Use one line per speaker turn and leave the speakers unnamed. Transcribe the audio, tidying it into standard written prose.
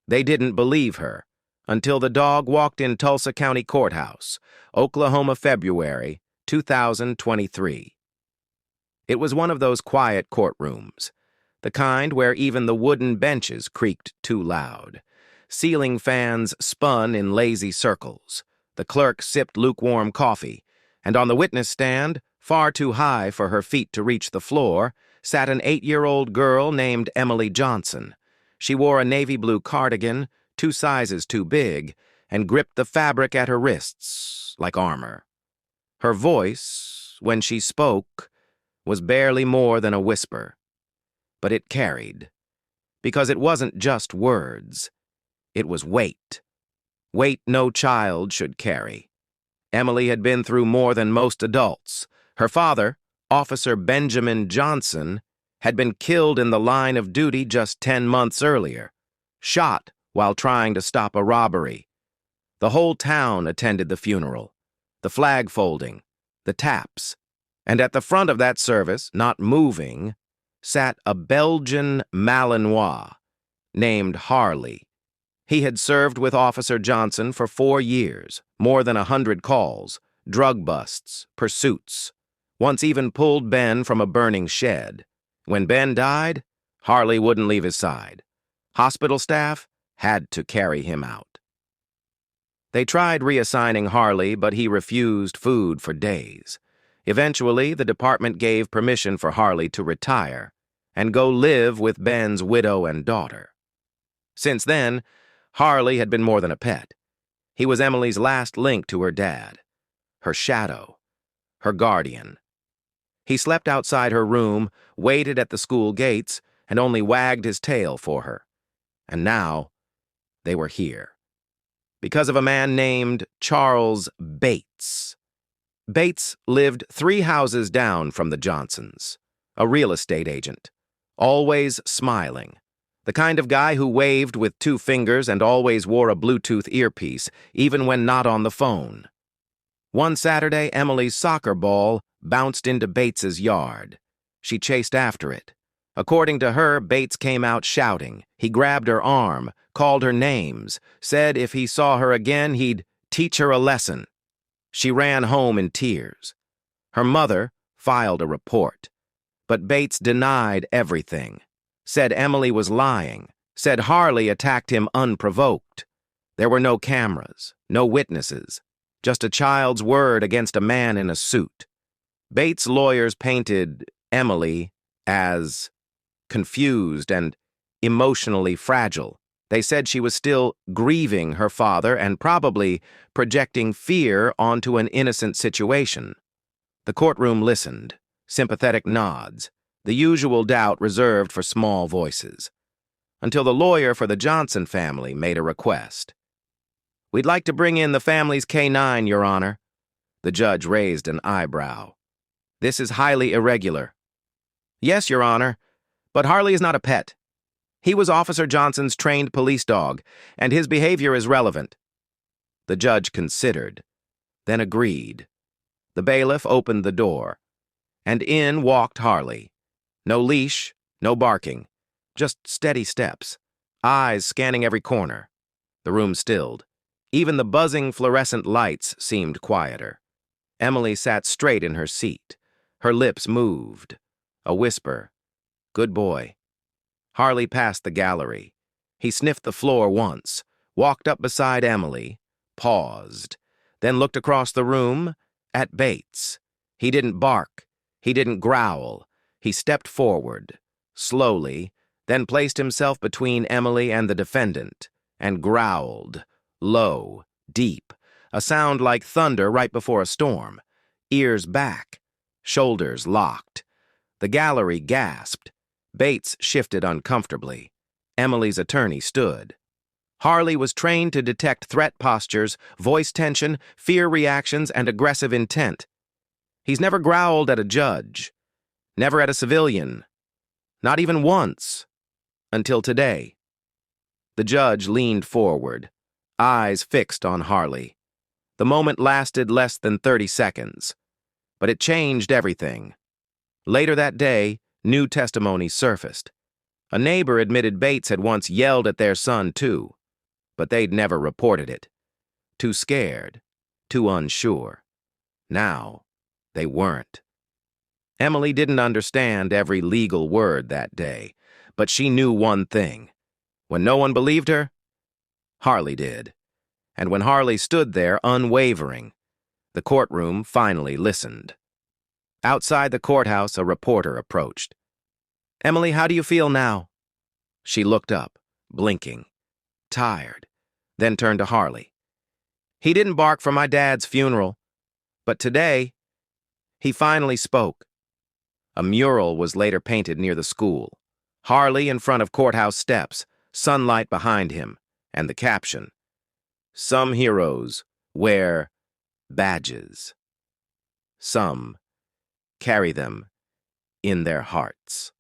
They didn't believe her until the dog walked in Tulsa County Courthouse, Oklahoma, February 2023. It was one of those quiet courtrooms, the kind where even the wooden benches creaked too loud. Ceiling fans spun in lazy circles. The clerk sipped lukewarm coffee, and on the witness stand, far too high for her feet to reach the floor, sat an 8-year-old girl named Emily Johnson. She wore a navy blue cardigan, 2 sizes too big, and gripped the fabric at her wrists like armor. Her voice, when she spoke, was barely more than a whisper. But it carried, because it wasn't just words. It was weight. Weight no child should carry. Emily had been through more than most adults. Her father, Officer Benjamin Johnson, had been killed in the line of duty just 10 months earlier, shot while trying to stop a robbery. The whole town attended the funeral, the flag folding, the taps, and at the front of that service, not moving, sat a Belgian Malinois named Harley. He had served with Officer Johnson for 4 years, more than 100 calls, drug busts, pursuits, once even pulled Ben from a burning shed. When Ben died, Harley wouldn't leave his side. Hospital staff had to carry him out. They tried reassigning Harley, but he refused food for days. Eventually, the department gave permission for Harley to retire and go live with Ben's widow and daughter. Since then, Harley had been more than a pet. He was Emily's last link to her dad, her shadow, her guardian. He slept outside her room, waited at the school gates, and only wagged his tail for her. And now, they were here. Because of a man named Charles Bates. Bates lived 3 houses down from the Johnsons, a real estate agent, always smiling, the kind of guy who waved with 2 fingers and always wore a Bluetooth earpiece, even when not on the phone. One Saturday, Emily's soccer ball bounced into Bates's yard. She chased after it. According to her, Bates came out shouting. He grabbed her arm, called her names, said if he saw her again, he'd teach her a lesson. She ran home in tears. Her mother filed a report, but Bates denied everything, said Emily was lying, said Harley attacked him unprovoked. There were no cameras, no witnesses, just a child's word against a man in a suit. Bates' lawyers painted Emily as confused and emotionally fragile. They said she was still grieving her father and probably projecting fear onto an innocent situation. The courtroom listened, sympathetic nods, the usual doubt reserved for small voices, until the lawyer for the Johnson family made a request. "We'd like to bring in the family's K-9, Your Honor." The judge raised an eyebrow. "This is highly irregular." "Yes, Your Honor, but Harley is not a pet. He was Officer Johnson's trained police dog, and his behavior is relevant." The judge considered, then agreed. The bailiff opened the door, and in walked Harley. No leash, no barking, just steady steps, eyes scanning every corner. The room stilled. Even the buzzing fluorescent lights seemed quieter. Emily sat straight in her seat. Her lips moved. A whisper, "Good boy." Harley passed the gallery. He sniffed the floor once, walked up beside Emily, paused, then looked across the room at Bates. He didn't bark. He didn't growl. He stepped forward, slowly, then placed himself between Emily and the defendant, and growled, low, deep, a sound like thunder right before a storm, ears back, shoulders locked. The gallery gasped. Bates shifted uncomfortably. Emily's attorney stood. Harley was trained to detect threat postures, voice tension, fear reactions, and aggressive intent. He's never growled at a judge, never at a civilian, not even once, until today. The judge leaned forward, eyes fixed on Harley. The moment lasted less than 30 seconds, but it changed everything. Later that day, new testimony surfaced. A neighbor admitted Bates had once yelled at their son, too. but they'd never reported it. Too scared, too unsure. Now, they weren't. Emily didn't understand every legal word that day, but she knew one thing. When no one believed her, Harley did. And when Harley stood there unwavering, the courtroom finally listened. Outside the courthouse, a reporter approached. "Emily, how do you feel now?" She looked up, blinking, tired, then turned to Harley. "He didn't bark for my dad's funeral, but today, he finally spoke." A mural was later painted near the school. Harley in front of courthouse steps, sunlight behind him, and the caption, "Some heroes wear badges. Some carry them in their hearts."